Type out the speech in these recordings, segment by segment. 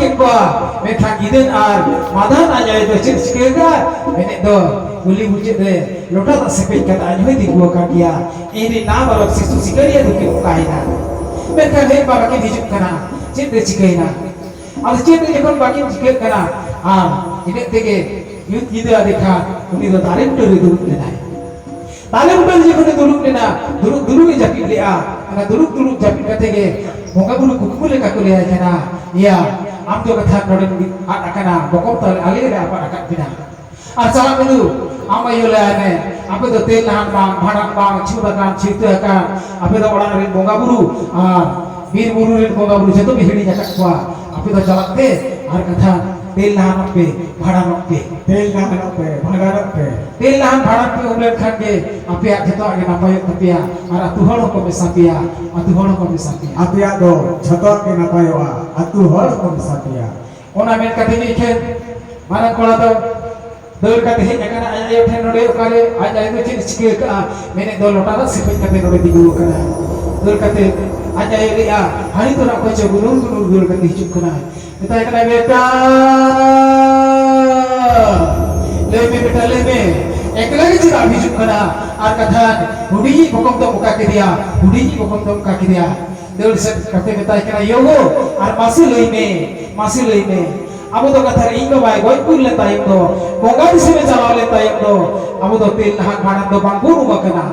kekwa mekha giden ar madan aja itu cikega ini do uli bucit deh lota tak sepet kata aja itu gua kakia ini nama balok sisu sikaria tu kau kaina mekha hei bagi hidup kana cik deh cikaina ada cik deh ekor bagi cikai kana ini tege yud gitu ada kan ini do tarik dulu lenai tarik dulu dulu lena dulu japit lea karena dulu japit katege Moga bulu kuku boleh kakule aja na, iya, am tu kata nore ada kana, bokop tali alih ada apa dekat bina. Asal itu, ama yola ne, apa tu tel nahan bang, bhanak bang, ciuta kan, apa tu orang rin moga bulu, bir bulu rin moga bulu jatuh bihiri jakat kuah, apa tu jalan te, ar kata tel nahan apa, bhanak apa, tel nahan apa, bhanak apa, tel nahan bhanak apa umur kage, apa yang jatuh aja nampai tapi ya, ara Tuhan ko besapia, Tuhan ko besapia. Atia do, jatuh ke napayawa, Tuhan ko besapia. Ona men kate ni ikan, mana kola tu, dor kate ni ikan aja udah nore kare, aja itu cik cik ke, men dor lota tu sepet kate nore digulu kena, dor kate aja ini ya, hari tu nak kau coba gulung dor kate hidup kena. Kita kena beta, leme, eklag cira hidup kena, ar kata, hudi bokom tu muka dia, hudi bokom tu muka dia. Dor set kate beta kena yogo, ar masih leme. Abu tu kata ingo baik, goi pun le tayang tu, moga di sini jalan le tayang tu, abu tu tel nahan bhanan tu bang guru makna,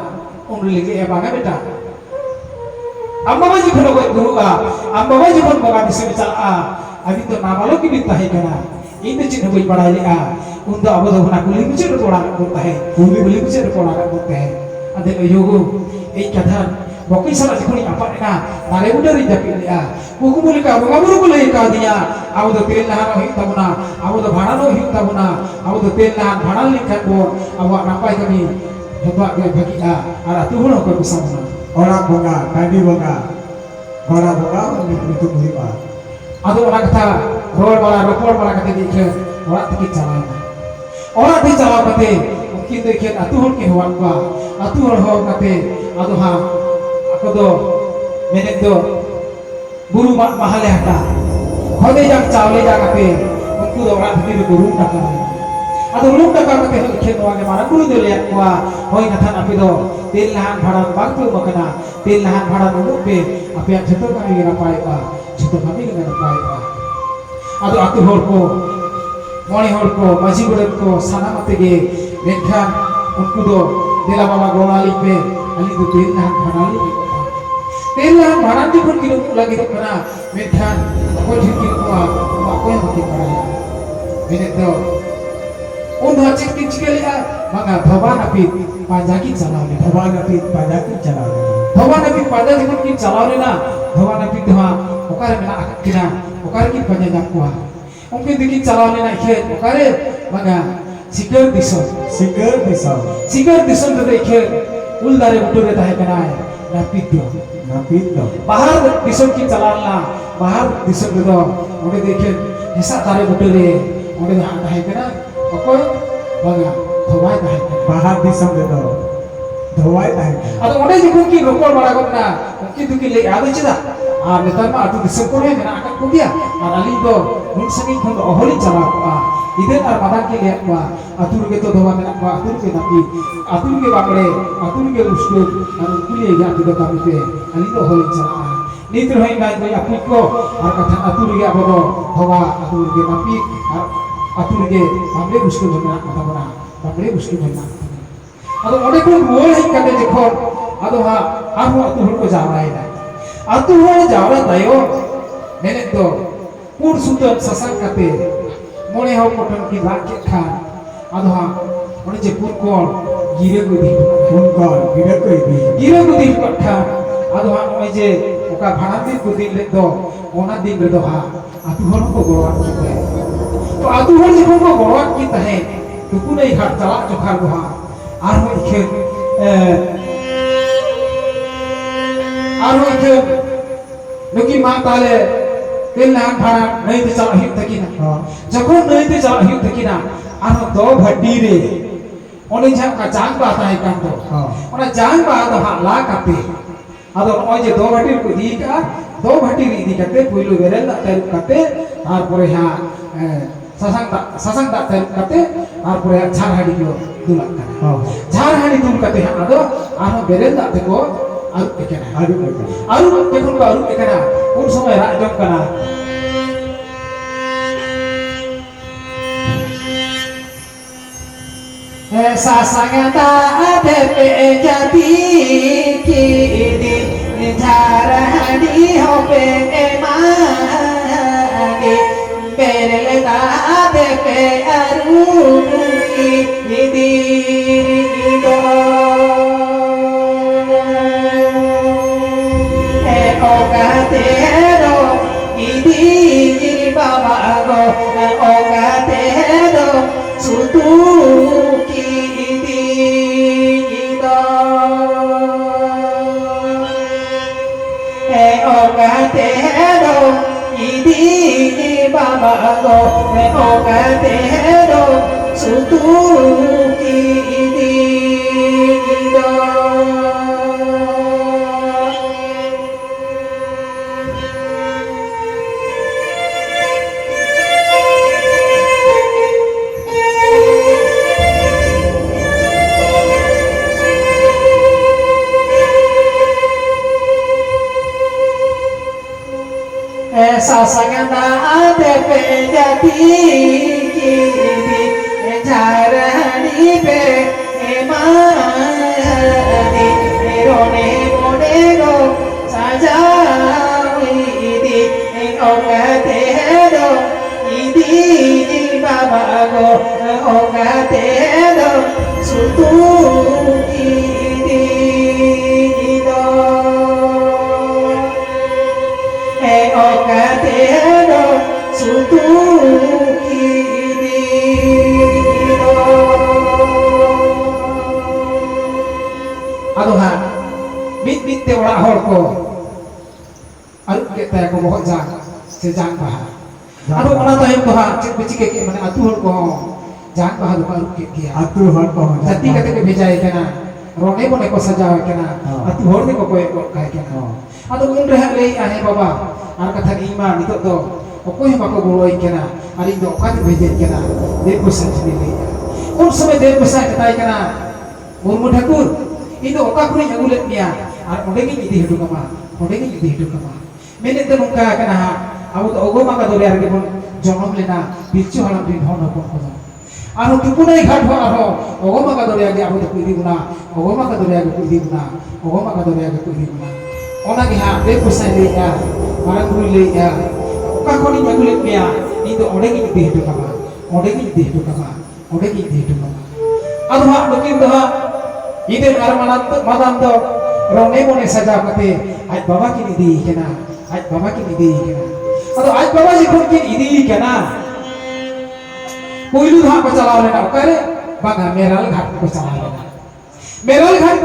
umri lagi bangga beta. Amma baji pun goi guru amma baji pun moga di sini jalan abi tu nama lo kini tahi kena, ini cina goi padai untuk abu tu nak kulit kucing tu orang tu tahi, kulit kucing tu orang tu tahi. Ada yogo, kata Bokai salah cikuni apa nak? Nare udah rijapin dia. Buku boleh kau, mengabur boleh kau dia. Aku tu tel nahan hidup tabuna, aku tu bhanan hidup tabuna, aku tu tel nahan bhanan lihat bo. Awak nampai kami, hebat dia bagi dia. Arah tu pun aku bisa mana. Orang bunga, tadi bunga, orang bunga itu berlima. Adu orang kata, rokor bala kata dia, orang tikit jalan. Orang tikit jalan kata, mungkin dia kata, atu hol ke hewan ba, atu hol kata, adu ha. Kodo menek do buru mahal hata khode jak chawle jagate unku do rat bhitir buru taka ado rum taka kate khen wage mara buru do liat kwa hoi kathan api do tel nahan bharan bangtu makana tel nahan bharan upe api ak jhoto kami gena pai pa jhoto kami gena pai pa ado atu hor ko moni hor ko maji godet ko sanam atege menkhan unku do dela baba gonali pe ali do tel nahan bhanali Telah mana tu pun kilo lagi tu kena, medan, aku jengkil kuah, aku yang bikin paraya. Minit tu, untuk cekik lihat, maka bawa nabi panjaki jalan ni, bawa nabi panjaki jalan ni, bawa nabi panjaki jalan ni na, bawa nabi tu ha, okar mana akak kena, okar kita panjang kuah, mungkin bikin jalan ni na ikhlas, okar maka sigar disam tu ikhlas, uldare betul dah kena, nabi tu. Bahar disam ki jalan bahar disam itu, orang dekat hisap tarik betul orang dah tahu kena, apa bangga, thawai tahu kena. Bahar disam itu, thawai tahu. Atau orang jepun ki rokor maragot na, mungkin tu ki le ada cina, netar mah atu disam kau ni kena akan kau dia, alih tu, nun sengit pun oholi jalan ide ar badan ke lihat atur ke to dawa menak atur ke tapi atur ke bakre atur ke ustur anu kuliah ya tidak kami pe ali to holin chala ni terhoi mai koi apik ko ar katha atur ke abodo dawa atur ke tapi atur ke amle ustur menak kata bana amle ustur menak ado ode ko bol hai kate jekhon ado ha aru atur ko jawai na atur ho jawra tayo nenek to pur sutan sasang kate mone hau koton ki raket khan adha mone je pun kol gire ko di kotha adha mone je oka bhanati ko din le do ona din le do ha atu hor ko gorwan ki tahe to atu hor je ko gorwan ki tahe to kunai ghat chala chokhar do ha ar ho ikhe nuki ma tale tel nahan bharan nahi te chala hit takina যখন নইতে যাওয়া Hugh থাকি না আর দো ভড্ডি রে অনে যা কা জাং বা তাই কান তো ওনা জাং বা তো হালা কাতে আদো ওই যে দো ভড্ডি কো দি কা দো ভড্ডি রি দি কাতে পুইলো বেরেল তাই কাতে तारपरे हा sasang tak kate तारपरे झार हाड़ी को दुलक कना झार हाड़ी दुल कते हा आदो आरो बेरेल दा तेको आरुप एकना आरुप केखन को आरुप एकना उन समय रा जम कना sasang tak ada jadi kini झार हाड़ी होpe emani बेरेल दा पे अरुप की दो ओ कहते रो इदी बाबा गो ओ कहते रो सुतु की दो ओ कहते रो इदी बाबा गो ओ कहते रो सुतु की दो sasang tak ada jadi kini झार हाड़ी पे emani rone mone go sajawi di o कहते रो इदी बाबा गो ओ कहते रो सुतु की दो ओ कहते रो सुतु की दो aduh ha mit te orang hor ko arup ke ta ko bohot jang se jang bah aduh ona to hem to ha cik beci ke mane atu hor ko jang bah do arup ke kia atu hor ko jati kate ke bejai kana rone bone ko sajaw kana atu hor ni ko ko kai kana aduh un reha lei ahe baba ar katha iman nitok do okoy bako boloi kana ari do ka bejai kana de ko sanjini lei un samay de ko sa katai kana murmu thakur itu oka kuni agulet niya ar onde gi idi hidu kama menet te nungka kana ha abu to ogo maka dole ar gebon jonom lena bichu halam din hono ko ko aro tupunai ghat ho aro ogo maka dole age abu to idi guna ogo maka dole age idi guna ona gi ha de kusai le ya marang guri le ya oka kuni agulet niya itu onde gi idi hidu kama ado ha dokin do ha ide ar madam do rone mone saja kate aj baba ki idi kena ado aj baba ji khon ki idi kena poilu dha ko chalao lena okare baga meral ghat ko chalao lena meral ghat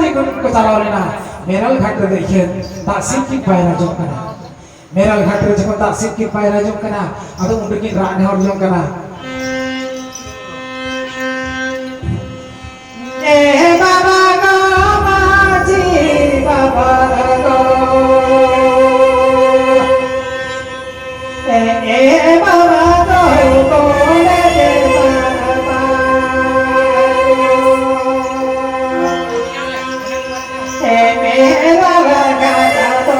ko chalao lena meral ghat re dekhen ta sikki paira jom kana meral ghat re jokon ta sikki paira jom kana ado undukin ra ne hor jom kana baba go maji baba go baba go le de baba mera laga do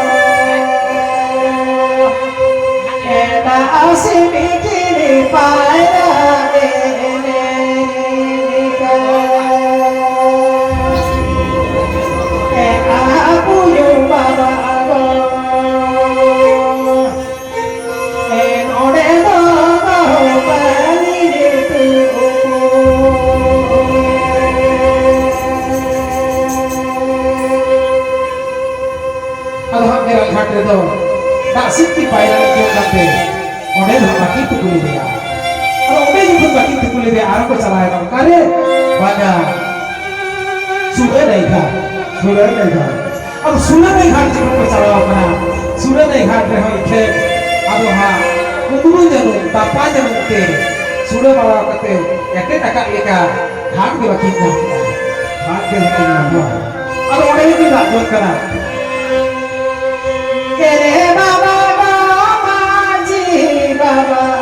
ta asimi kini paira tak sikti paira jo kate ode baki tukuli dia aro ode jukun baki tukuli dia aro ko chalaya kam kare baga sudah nahi kha अब सुना नहीं घाट जीवन को चलाओ अपना सुना नहीं घाट रहे हो इखे अब हाँ कुकुरु जनु तापा जनु ते सुना बाबा कते एके टका एका घाट के बाकी ना घाट के बाकी ना अब ओडे भी ना जोत करा के रे बाबा माजी बाबा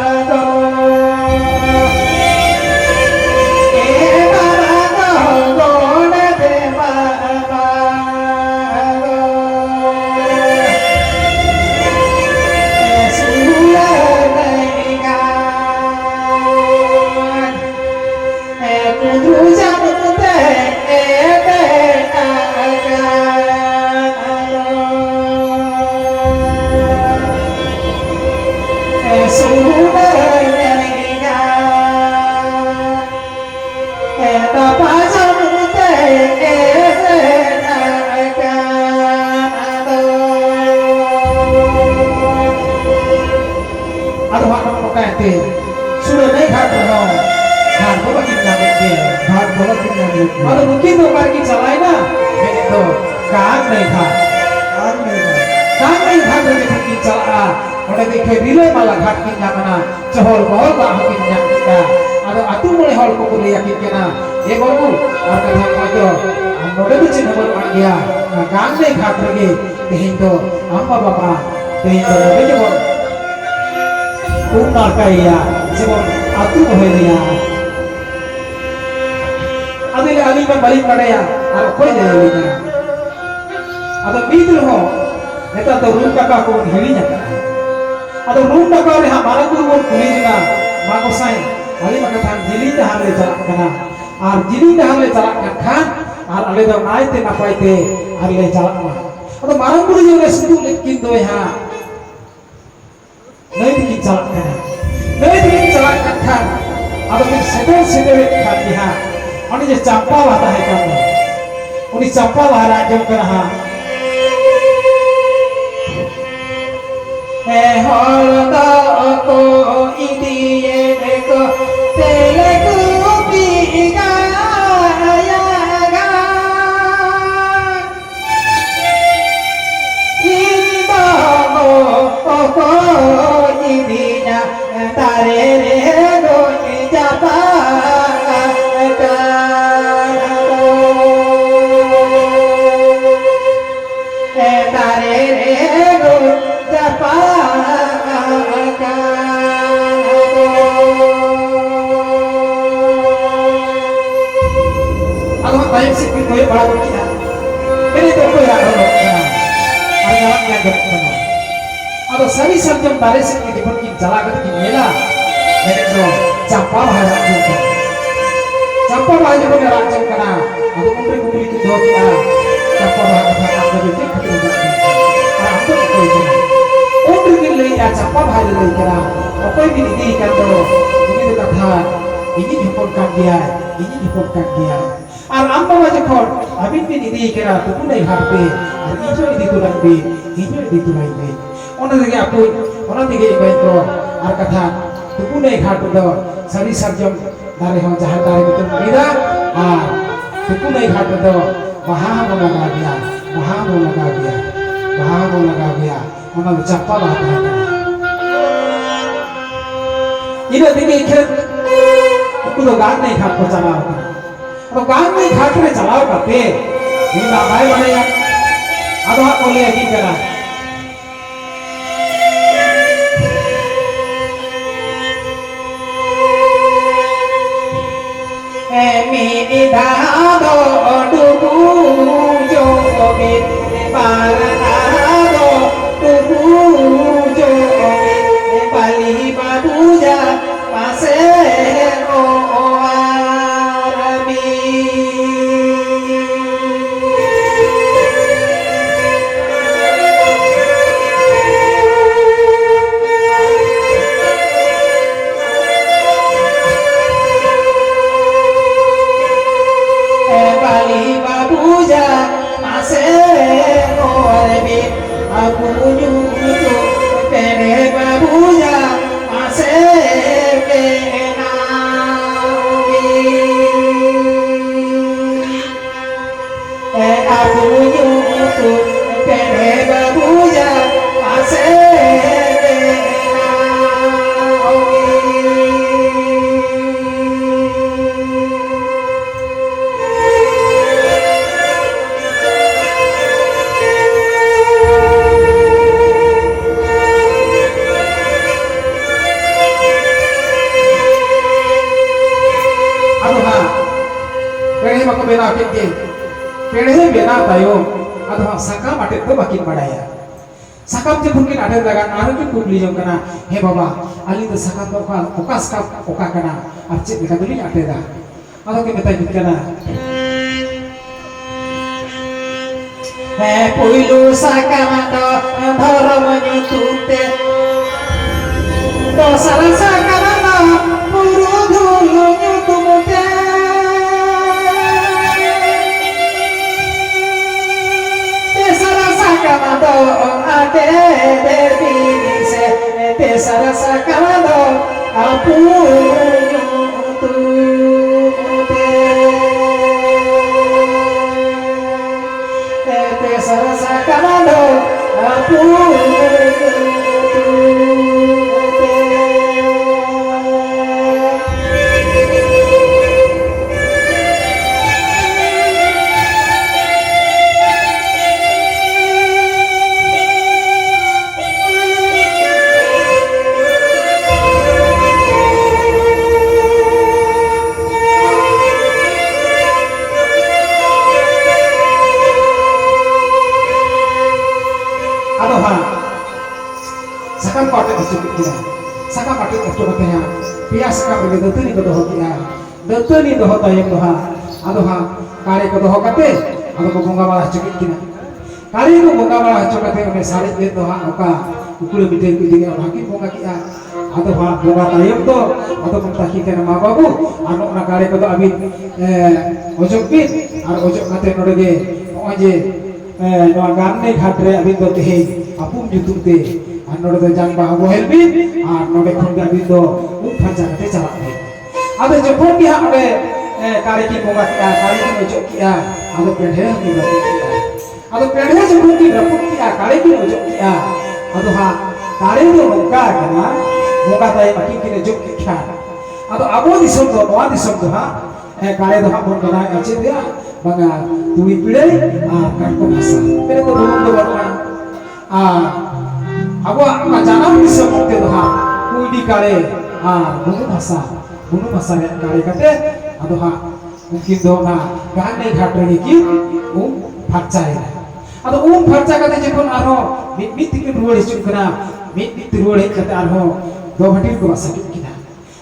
sudah naik hati dong, hati kau makin nyamuk dia, भात बोला कि नहीं ada mungkin tuh pergi selain nah, begitu, kan naik hati. आग नहीं था Kang ay hati dengan kincala, ada dikebile malah hati kincana, cehol bahol bah kincana kita, ada atu mulai hal kau boleh yakin kena, babu, ada yang aja, anda itu cina baru dia, nah kang naik hati lagi, dihindo, amma bapa, dihindo, begitu. Umar kaya, sebab atu boleh dia. Adil ali membalik pada ya, aku kau jadi dia. Atau begitu ho, kita tu rumah kakak kau hilinya. Atau rumah kakak ni hamaran tu pun kulit juga, mak saya, ali mak kata jili dah hamil jalan kena, jili dah hamil jalan kan, ali dah naik te napai te, ali jalan mah. Atau marang tu juga sebut lekin tu ya, naik dikin jalan kena, naik dikin jalan kan, atau kita sedar kan dia, ani je campa wata hai kamu, ani campa wara jom kena. Holda ko idiye ko teleku piga ya ga indo ko idinya tare re go japa ka tare re go japa banyak sikit kowe bala kita. Ini tu kowe ada orang kena. Ada orang yang kena. Ada sari sarjam dari sikit di pun kita jalan kita kira. Ini tu campa bahaya juga. Campa bahaya juga orang jam kena. Ada kumpul itu dua kita. Campa bahaya kita ada di sini kita juga. Ada apa kowe kena? Kumpul kita lihat campa bahaya lagi kena. Apa yang ini kan tu? Begitu kata. Ini diponkan dia. Ini diponkan dia. Ar amma wajah kor, abin bin ini kira tu pun naik harpe, ar hijau di tulang be, hijau di tulang be. Orang lagi aku, orang tiga ibu itu, ar kata tu pun naik harpe tu, sari sarjam dari hong jahat dari itu beda, tu pun naik harpe tu, mahal mulaga dia, mahal mulaga dia, mahal mulaga dia, orang bercapa bahasa kita. Ini tiga ikan, tu tu gan naik harpe jalan. तो गांव में खाते में चलाओ करते ये बाबाई वाले यार अब आप बोले यकीन करा मेरी धादो डुबू जो मेरे पारनादो डुबू जो मेरे पाली बाबूजा पासे पेड़े बेना तायो अथवा साकाम आटे तो बाकी बढ़ाया साकाम जब उनके आटे लगा नारों की कुबली जो करना हे बाबा अली तो साकाम तो का ओका साकाम ओका करना अब चेक निकाल दूरी आटे दा अथवा के बताइए बिक करना है पुइलू साकाम तो धर्म न्यूतुते dosa rasa karena buru dulu nyutumute dosa rasa karena doa ade definise dosa rasa karena aku nyutumute dosa rasa karena aku sakam patet dicukit dia, sakam patet dicukit dia, pias sakam begitu tu ni berdoa dia, betul ni doa tayang doa, adoha kari berdoa kate, ado bunga malah cukit dia, kari itu bunga malah cukit dia, orang salit dia doa, oka, ukul bitel bitel orang lagi bunga dia, adoha bunga tayang tu, ado mentaki kena mababu, anak nak kari berdoa abid, ojok bid, ar ojok kate norge, oje, doa gamne khatre abid tu teh, apun jutuk teh. Node do jang bah bo helbin node khon ga bin do uphaja kate chala be ado jokon ki ha ode kari ki bonga kia kari ki ojok kia ado pedhe ki ba ado pedhe jokon ki raput kia kari ki ojok kia ado ha kari do nongka kana bonga tai maki ki ojok kia ado abo disom do noa disom do ha kari do ha bon kana ache dia banga tui pide kan ko bhasa pere ko bulung do barna Aku jangan bisa mungkin doa, kudi kare, bunuh masa yang kare kate, aduh mungkin doa, gane ghat lagi ki, percaya, aduh percaya kate jepun arho, mit tikin ruol isuk kena, mit ruol kate arho, do bhatir ko basa kita,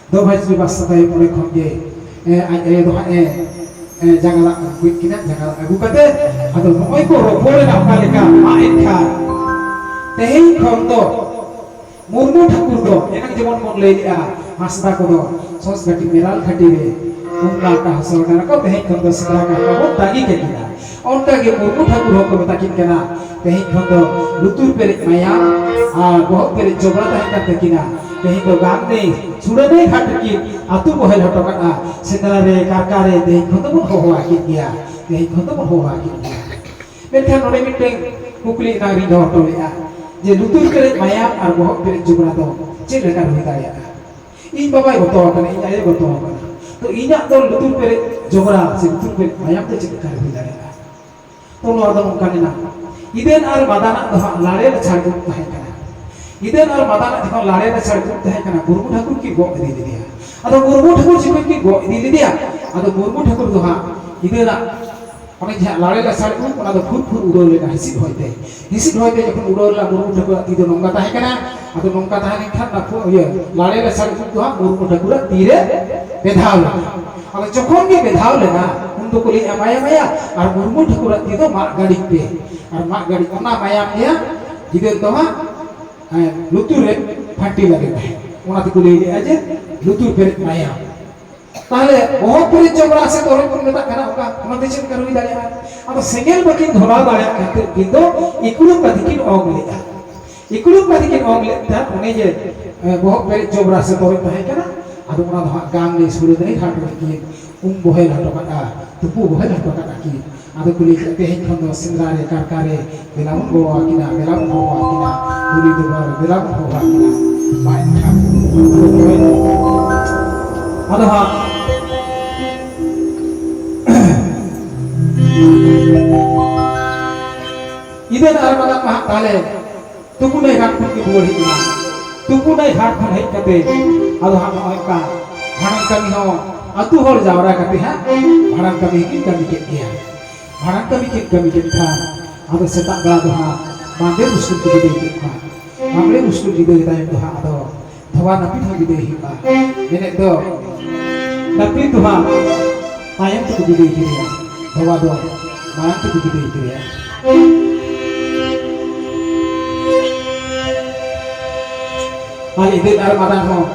do bhatir basa tay mulai khonge, doa jangan kuit kita, jangan aku kate, aduh moi ko boleh nak kalika, main kar. Tehei khonto murmu Thakur do enak jemon mon lei dia hasba ko do sos gati meral khati re ungal ka hasol kana ko tehei khonto sidra ka ko tagi ke kina onta ge murmu Thakur ko betakin kana tehei khonto lutur pere maya bohot pere jobra tahi ka tekina tehei do gamne surane khat ki atu bohel hoto kana sidra re karka re tehei khonto mon ho ho ki dia tehei khonto mon ho ho ki dia menkhan node miteng kukli nari do to ya je lutur pere mayam ar bohok pere jubra do cek lekar hui daya ᱤᱧ ᱵᱟᱵᱟᱭ ᱜᱚᱛᱚ ᱟᱠᱟᱱᱟ ᱤᱧ ᱟᱭᱳ ᱜᱚᱛᱚ ᱟᱠᱟᱱᱟ ᱛᱚ ᱤᱧᱟᱹᱜ ᱫᱚ ᱞᱩᱛᱩᱨ ᱯᱮᱨᱮᱡ ᱡᱚᱵᱨᱟ ᱥᱮ ᱞᱩᱛᱩᱨ ᱯᱮᱨᱮᱡ ᱢᱟᱭᱟᱢ ᱛᱮ ᱪᱮᱫ ᱞᱮᱠᱟ ᱦᱩᱭ ᱫᱟᱲᱮᱭᱟᱜᱼᱟ ᱛᱚ ᱱᱚᱣᱟ ᱫᱚ ᱱᱚᱝᱠᱟ ᱢᱮᱱᱟ ᱤᱫᱮᱱ ᱟᱨ ᱢᱟᱫᱟᱱᱟᱜ ᱫᱚ ᱦᱟᱸᱜ ᱞᱟᱲᱮ ᱞᱟᱪᱷᱟᱲ ᱫᱩᱜ ᱛᱟᱦᱮᱸ ᱠᱟᱱᱟ ᱤᱫᱮᱱ ᱟᱨ ᱢᱟᱫᱟᱱᱟᱜ ᱡᱚᱠᱷᱚᱱ ᱞᱟᱲᱮ ᱞᱟᱪᱷᱟᱲ ᱫᱩᱜ ᱛᱟᱦᱮᱸ ᱠᱟᱱᱟ ᱢᱩᱨᱢᱩ ᱴᱷᱟᱹᱠᱩᱨ ᱠᱤ ᱜᱚᱜ ᱤᱫᱤ ᱞᱮᱫᱮᱭᱟ ᱟᱫᱚ ᱢᱩᱨᱢᱩ ᱴᱷᱟᱹᱠᱩर ᱡᱚᱠᱷᱚᱱ ᱠᱤ ᱜᱚᱜ ᱤᱫᱤ ᱞᱮᱫᱮᱭᱟ ᱟᱫᱚ ᱢᱩᱨᱢᱩ ᱴᱷᱟᱹᱠᱩर ᱫᱚ ᱦᱟᱸᱜ ᱤᱫᱮᱱᱟᱜ অনেক লাড়ে লাড়ে ওনা তো ফুট ফুট উড়ো লেনা হিসিদ হইতে যখন উড়ো লা মুরমু ঠাকুর তি দো নঙ্কা তাহে কানা আদো নঙ্কা তাহে খান না ইয়ে লাড়ে লাড়ে ফুট দো মুরমু ঠাকুর তীরে বেধাও আদো যখন গে বেধাও লেনা উন্দো কলি মায়া মায়া আর মুরমু ঠাকুর তি দো মা গাড়ি পে আর মা গাড়ি ওনা মায়া নিয়া ইদেন তো লুতুরে ফাটি লাগে ওনা তি কলি আজে লুতুর পে মায়া তাহলে বহুত পরিচয় আছে তোরে কোন মেটা কানা ওকা আমাদের চেক করুই দাঁড়িয়ে আর সেকেন্ড বাকিন ধরা দাঁড়িয়ে খাতে কিন্তু ইকুলুম বাদিকিন অগলিতা ইকুলুম বাদিকিন অগলিতা উনি যে বহুত পরিচয় আছে তোরে তাহে কানা আর ওনা গান নে সুরে দেই খাট কি বহেল হটো কাটা তুপু বহেল হটো কাটা কি আর কুলি তেহে খন্দ সিংরারে কারকারে বেলাম গোয়া কিনা বেলাম গোয়া কিনা দুরি দুবার বেলাম গোয়া কিনা মাইন খাম আদহা इधर आरमादा महा ताले तुकुनाई घाट खन की बुढ़ी ना तुकुनाई घाट खन है कते आदो हम का भाड़न कमी हो अतु होर जावरा कते है भाड़न कमी की कमी के दिया भाड़न कमी के था आदो सेता गला दो हा बांधे मुश्किल की दे के का हमले मुश्किल की दे ताई तो हा आदो थवा नपी था की दे ही का मेने दो नपी तो हा तायम तो की दे ही थवा दो मायम तो की दे ही Al idin ar madan ho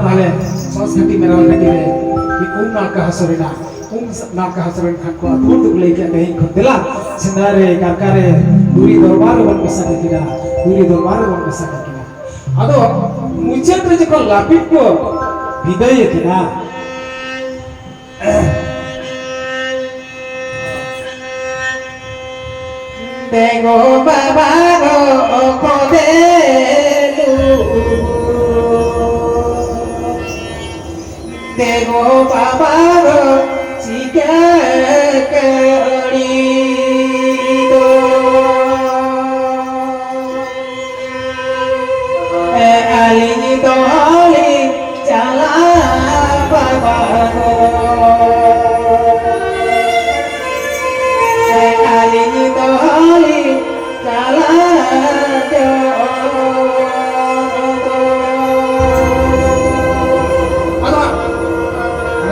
tahle sos khati meral khati re ki nal ka hasorina nal ka hasorin khan ko atur tu lei ke nahi khotela sindare karkare duri dorbar bon basa kina duri dorbar bon basa kina ado mucet re jekon lapit ko biday kina Tengo babano kodelu Tengo babano jika kerido Alini dohali jalan babano Alini dohali jalan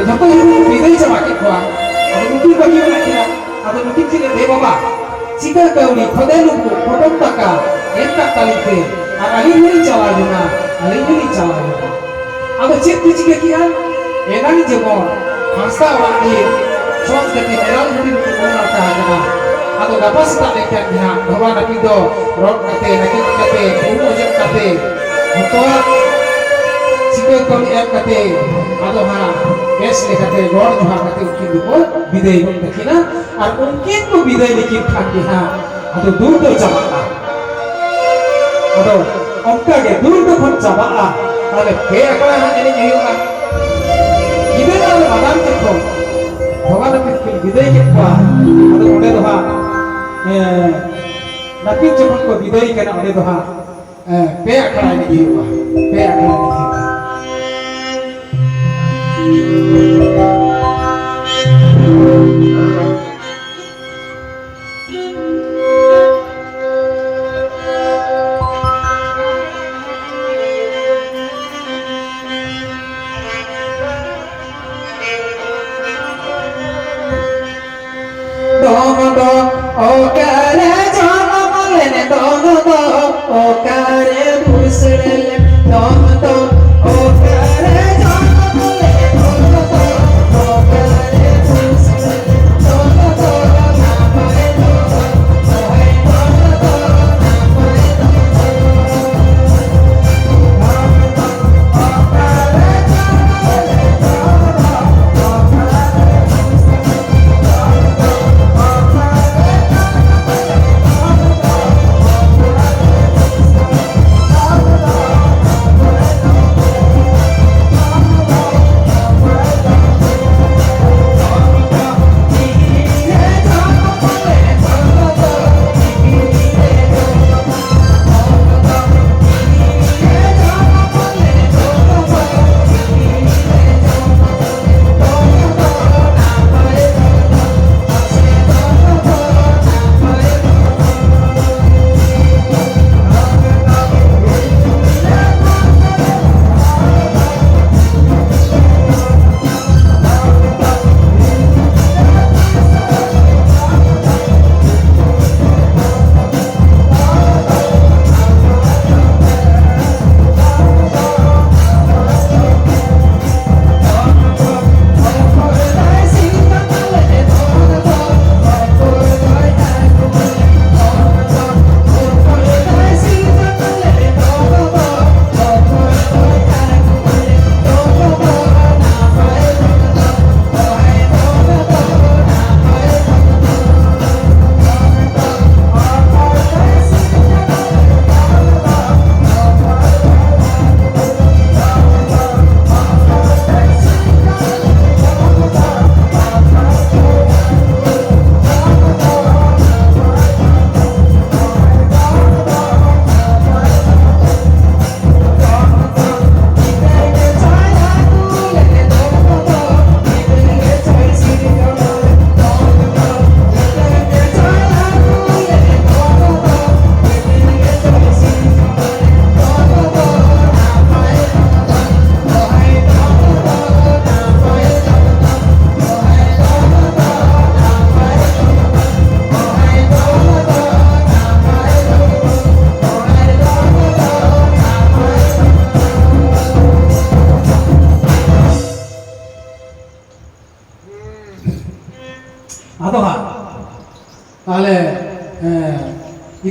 Jatuh yang bidai semakin kuat. Ada mungkin bagaimana kita? Ada mungkin sini deh bapa. Jika kau ni kode lupu, potong taka, entak tali ke, alih ini cala juga, Ada cek tu jika kita, enang jemor, hasta orang ni, sos kati merah hari lupu orang tahaja. Ada dapat setak dekat dia, bahwa nak itu, rok kate, buku jem kate, motor. Jika kau ni kate, ada hara. Kes lekate rod johar kate ukin dupo bidai bon takina ar ukin ko bidai likin thaki ha ado dur do jabaa ado onka ge dur do khon jabaa ale pe akala ha ene nyuyuka ibe ado madam tikko bhagan tikko bidai ke pa ado onde do ha napin jabon ko bidai kana onde do ha pe akala ene nyuyuka pe akala ene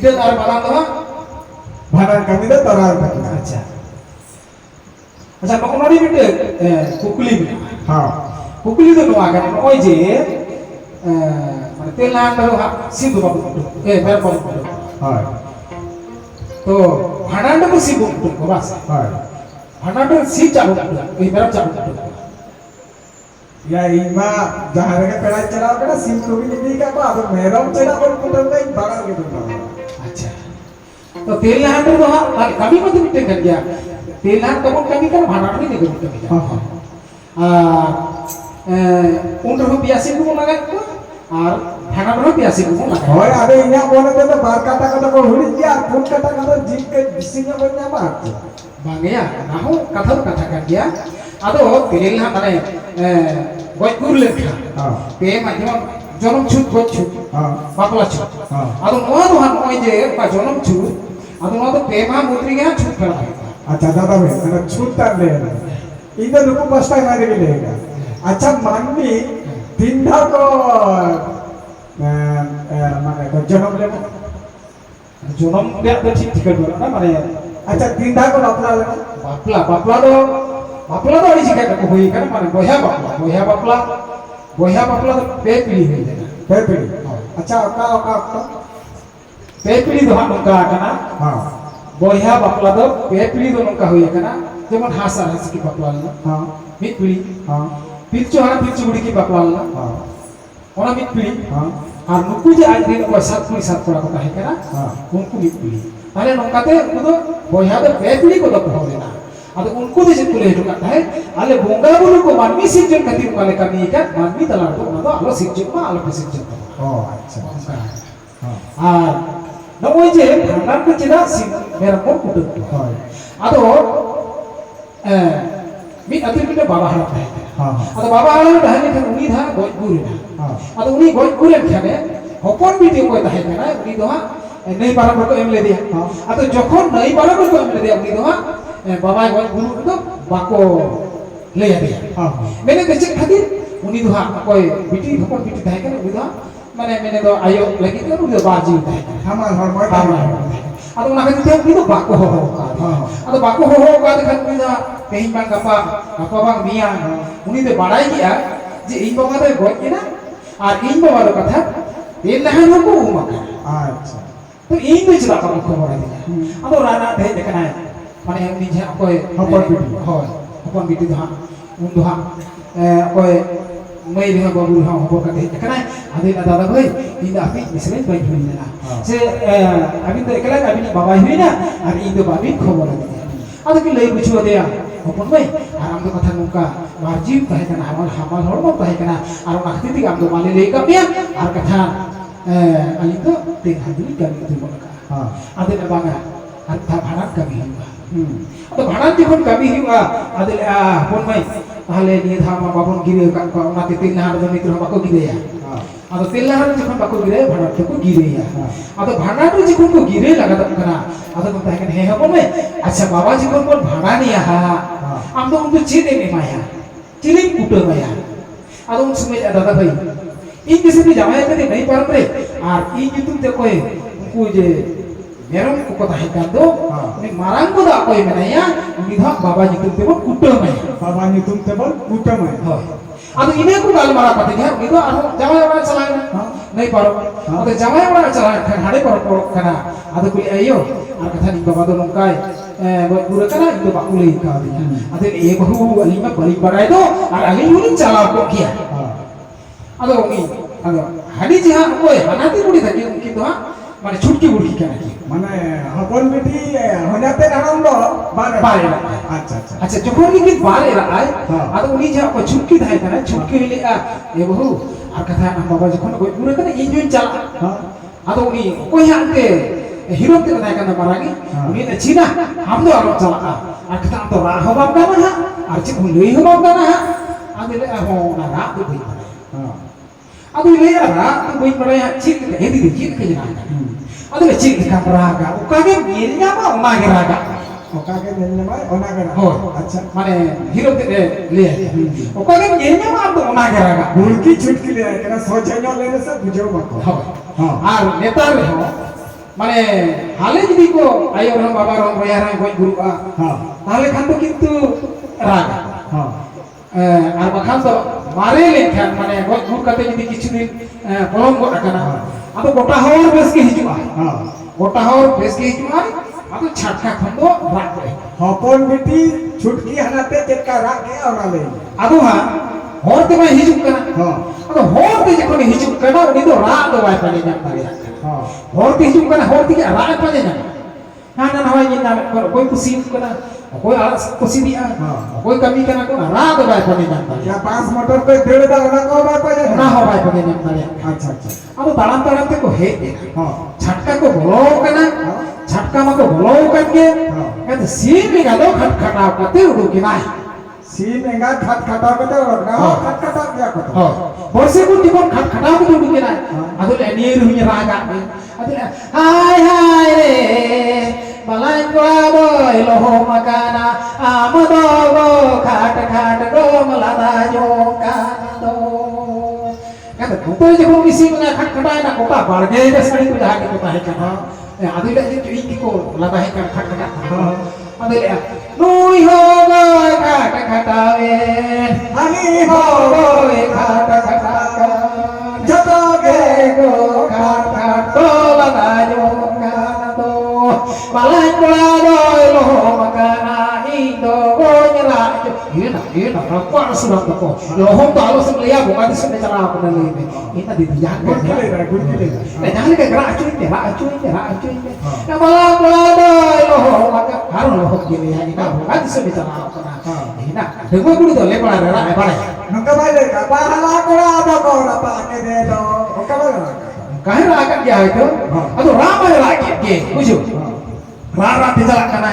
ᱢᱤᱫᱴᱮᱱ ᱟᱨ ᱢᱟᱨᱟᱝ ᱫᱚ ᱵᱷᱟᱸᱰᱟᱱ ᱠᱟᱹᱢᱤ ᱫᱚ ᱛᱚᱨᱟᱣ ᱠᱟᱱᱟ ᱟᱪᱪᱷᱟ ᱟᱪᱪᱷᱟ ᱱᱚᱜᱼᱚ ᱱᱚᱰᱮ ᱢᱤᱫᱴᱮᱱ ᱠᱩᱠᱞᱤ ᱢᱮᱱᱟᱜᱼᱟ ᱦᱚᱸ ᱠᱩᱠᱞᱤ ᱫᱚ ᱱᱚᱣᱟ ᱠᱟᱱᱟ ᱱᱚᱜᱼᱚᱭ ᱡᱮ ᱢᱟᱱᱮ ᱛᱮᱞᱱᱟᱦᱟᱱ ᱫᱚ ᱦᱟᱸᱜ ᱥᱤᱢ ᱫᱚ ᱵᱟᱵᱚᱱ ᱠᱩᱴᱟᱹᱢ ᱢᱮᱨᱚᱢ ᱵᱟᱵᱚᱱ ᱠᱩᱴᱟᱹᱢ ᱦᱳᱭ तो भांडान को सी बोल तुमको बस ᱦᱳᱭ भांडान को सी चालू ये मेरा चालू या इमा जहाँ रखे पेड़ा चलाओ करा सिम को भी नहीं का को अब मेरम चला और कुटुंब का बड़ा के तुम अच्छा तो तेलनाहान तो हाँ कभी मत मिटे कर गया तेलनाहान तो वो कभी कर भांडान भी नहीं कर गया उन रहो पियासी को लगा और भांडान रहो पियासी को लगा होय अबे इना बोले तो बार काटा काटा को हुड़ी गया फूट काटा काटा जीप के सिंह बनने बात बांगया ना हो कथा कथा कर गया आदो तेलनाहान माने गoj gur lekha pe ma jemon jonom chut goj chut bapla chut ado noa do han oi je ka jonom chut ado noa do pe ma mutri ge chut kara अच्छा दादा भाई मैंने छूटता ले इधर रुको पस्ता मारे के लेगा अच्छा मानवी तीन को माने को जन्म ले jonom dia do ठीक ठीक कर ना माने अच्छा तीन को बापला ले बापला दो अड़ी जिका को होई kan माने boya बापला तो पे पीढ़ी होई देना पे पीढ़ी अच्छा का पे पीढ़ी दो नोका kana हां boya बापला दो पे पीढ़ी दो नोका होई kana जेमन हासा हास की बापला ना हां मित पीढ़ी हां पिचो हाना पिचो बुड़ी की बापला ना हां ओना मित पीढ़ी हां और नुकु जे आज दिन को सात पुरी सात कोड़ा को ताहे kana उनको मित पीढ़ी ताले नोकाते उनको तो boya दो पे पीढ़ी को दो हो देना अब उनको दे कुले हेतु करता है आले बोंगा बुलु को मानवी सिर्जन खातिर काले कमी का मानवी तला तो ना तो आलो सिर्जन मा आलो सिर्जन ओ अच्छा हां नोय जे भांडान को चेदा मेरा को कुटु हां आदो मी अतिर के बाबा हला है हां आदो बाबा हला दहने के उनी धा गoj गुरे हां आदो उनी गoj गुरे खाने हपन बीटी को ताहे ना उनी दो नहीं बारा को एम ले दिया आदो जखन नहीं बारा को एम ले दिया उनी दो बाबा गoj गुरु तो बाको ले दिया हां मैंने बेचे खातिर उनी दो कोई बीटी हपन बीटी ताहे के उनी दो मैंने दो आयो लगी तो उनी दो बाजी ताहे हमार हर मोय आदो ना खातिर उनी दो बाको हो आदो बाको हो का देखन उनी दो तेही बांग गपा बांग मिया उनी दो बाड़ाई किया जे इन बाबा दो गoj के ना और इन बाबा दो कथा तेल नहान को उमा अच्छा तो इन दो चला का खबर दिया आदो राना दे देखना माने उनी जे कोई हपन बीटी होय हपन बीटी दो उन दो कोई मैं भी बाबू हां हो का दे देखना आदि दादा भाई इन आपी मिसले बाई हुई ना से अभी तो एकला अभी बाबा हुई ना और इन दो बाबी खबर दिया आदो कि लई बुझो दिया हपन भाई आराम दो कथा नुका वाजिब ताहे कना हमाल हड़मो ताहे कना और ना खती आम दो माले ले का पिया और कथा अली तो तीन हाजुरी कमी तो बोलका हां आदि बांगा और था भाड़ा कमी हुआ तो भाड़ा जखन कमी हुआ आदि हपन भाई ताहले निये धामा बाबन गिरे का ओनाते तेलनाहान दो मित्र बाको गिरेया आदो तेलनाहान जखन बाको गिरे भाड़ा को गिरेया आदो भाड़ा तो जखन को गिरे लगा त कना आदो को ताहे हे हपन भाई अच्छा बाबा जखन को भाड़ा निया हा आम तो उनको चीते में माया चिलिम कुटो माया आदो उन समय दादा भाई इन किसी भी जमाया कदे नहीं परंपरे और इन युतुम ते कोई उनको जे मेरम को कथा है कर दो उनी मारांग को दा कोई मनाया उनी धा बाबा युतुम ते कुटो माया बाबा नि तुम ते बोल कुटम है होय आदो इने को गाल मारा कते है उनी तो जमाया वाला चलाए नहीं पारो आदो जमाया वाला चलाए हाडे पर कना आदो कोई आयो और कथा नि बाबा दो नंकाय पूरा कना इन तो बाकुले का दिया आदो ये बहु अली में बड़ी बड़ाई दो और अली उनी चला को किया आदो उनी आदो हाडी जहां कोई हनाती बुड़ी थकी उनकी तो माने छुटकी बुड़की कना की माने हपन बेटी होनाते नाम दो बारे अच्छा अच्छा अच्छा जखन की बारे आय आदो उनी जे को छुटकी थाय कना छुटकी ले ए बहु और कथा हम बाबा जखन कोई पूरा कना इंजन चला आदो उनी कोई हांते हीरो के थाय कना मारागी उनी ने छिना हम दो आरो चला और कथा तो रा हो बाप ना और छि लई हो बाप ना आदो ले हो ना रा तो भई आदो ले रा तो भई पड़े छि के दी छि के जना आदो ले छि का रागा उकागे मेरिया मा ओनागे रागा ओकागे मेरिया मा ओनागे हो अच्छा माने हीरो के ले ओकागे मेरिया मा तो ओनागे रागा बुड़की छुटकी ले कना सोचेनो लेने से बुझो मत हां और नेता रे हो মানে হালে যদি কো আয়ো রং বাবা রং রয়া রং গoj গুরুয়া হ্যাঁ তাহলে খান তো কিন্তু রাগ হ্যাঁ আর বাখান তো মারে লেখান মানে গoj গুর কাতে যদি কিছুদিন পলম গড আকানা আদো গোটা হওয়ার বেশ কি হিজুয়া হ্যাঁ গোটা হওয়ার বেশ কি হিজুয়া আদো ছাটকা খান তো রাগ করে হপন বিটি ছুটকি হানাতে চেকা রাগ কে আনালে আদো হ্যাঁ হরতে ভাই হিজুক কানা হ্যাঁ আদো হরতে যখন হিজুক কানা উনি তো রাগ দো ভাই পানি জাম পারে হ্যাঁ হরতে হিজুক কানা হরতে কি রাগ পানি জাম হানা না হয় নিন कोई कुसी कना कोई आलस कुसी दिया कोई कमी कना को राग दो भाई पानी जाम पारे या 5 मोटर पे डेढ़ दा ना को बात पे ना हो भाई पानी जाम पारे अच्छा अच्छा अब ताड़ाम ताड़ाम ते को हे हां छटका को बोलो कना छटका मा को बोलो कन के कहते सी में गालो खटखटाव कते उडू की नाही सी मेगा खटखटाव कते ना खटखटाव क्या कते हां वर्षे को जीवन खटखटाव कते उडू की नाही अदुले एनीर हुई रागा अदुले हाय हाय रे balai kula loho makana amado go khat khat do malada jo kana do kata kuto je ko isi mena khat khatai na kota barge je sari ko jaha ke kota he kana adile je tuing ko lada he kan khat khat adile nui ho go khat khatawe ani ho go khat khatawe jato ge go khat khat do lada jo kana do balai kula doi loho makana indo go nyala ina rapar sudah toko loho to alo semlia bukan di sini cara apa nali ini ina di jaga jangan ke gerak acuin ya balai kula doi loho makana harus loho gini ya ina bukan di sini cara apa ina dengo guru to lepa rara e pare nungka bale ka pahala kula ado ko rapa ke de do oka bale kahir akan dia itu atau ramai lagi ke buju rara dijalak kana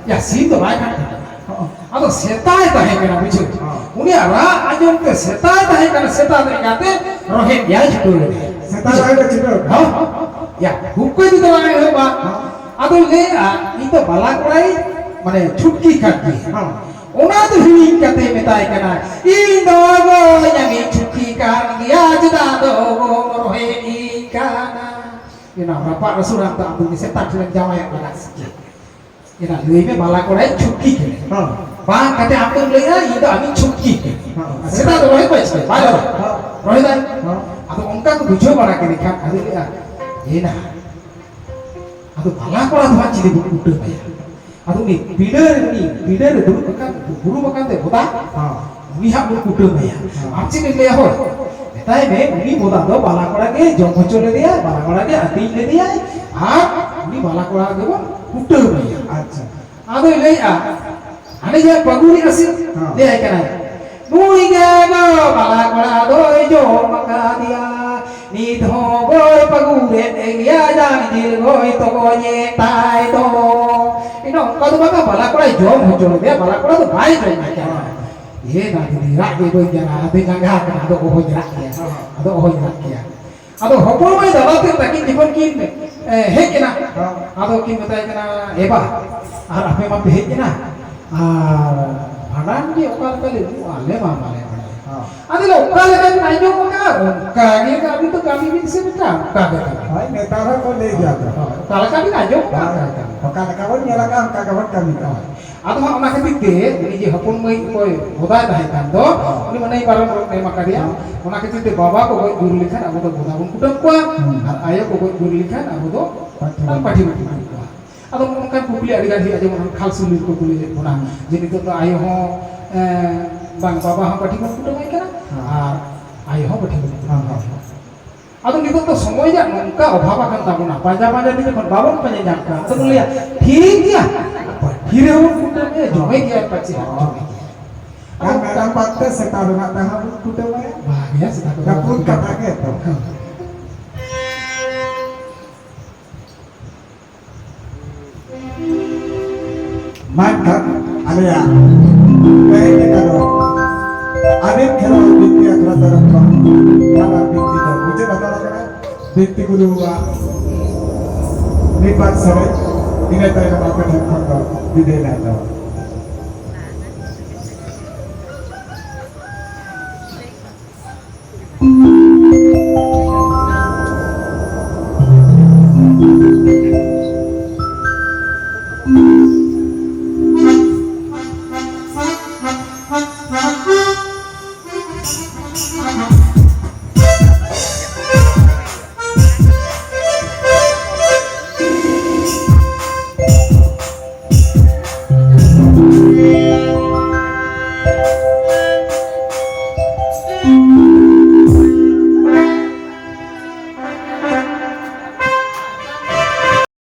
ya situ baik kan atau setai tahe kana buju uni ara anjom ke setai tahe kana setai terikate rohit ya judul setai tahe ke judul ya hukum itu orang yang hebat atau le itu balakurai mana छुटकी kaki ona tu hiling kate metai kana indo go yang छुटकी kan dia jeda do go rohit ikana ina bapak rasul tak abdul setan sudah jawa yang berat sikit ina leuy bala korai छुटकी ke ba kate abdul leuy itu ami छुटकी ke setan do rohit pai sikit bala rohit atau ongka ko bujo bara ke nikah adu ya ina adu bala kora tuh cili buku udah ya adu ni bider dulu bekan guru bekan teh boda lihat buku udah ya amci ni lihat hor ताई में उन्हीं बोला दो बाला कोड़ा के जोंको चले दिया बाला कोड़ा के अति ले दिया आप उन्हीं बाला कोड़ा के वो कुटर भैया अच्छा आदो ले आने जे पगुरी असिल ले आए क्या नुई के गो बाला कोड़ा दो जो मका दिया नीत हो गोय पगुरे देगिया जान जिल गोय तो गोये ताई दो इनो कदू बका बाला कोड़ा जो हो चले दिया बाला कोड़ा तो भाई जो ना क्या ये ना di rak di boy jana ade ngangga kana ado oh jerak ya ado oh jerak ya ado hopol mai dala te takin dipon kin hek na ado kin betai kana eba ar ape ma hek na bhadan ge okal kale ale ma male ade lo okal kan najo ka ge ka abi to kami bin se beta ka ge hai netara ko le jata kala kami najo ka okal kawan nyala ka kawan kami ka atau mana ketika ini je hapun mai koi boda dah kan do ini mana barang mai makadia mana ketika baba ko koi guru likan abu to boda pun kuda kuat ayo ko koi guru likan abu to tan pati kuat atau mungkin publik ada ganti aja mana khal sulit ko kulit mana jadi to ayo ho bang baba ho pati pun kuda mai kana ayo ho pati atau gitu tuh semuanya nongka obhava kan tabuna panja di depan babon penyangka tuh lihat ठीक ya हिरे हो कुटे में जोमे किया पच्ची kan kadang pakte setar nak tahan kuda mai bahagia setar kapun kata ke to maka alia ini kalau adik kalau binti akra taraf mana binti to mujhe bata lagna binti guru lipat sare ini tadi nama aku di desa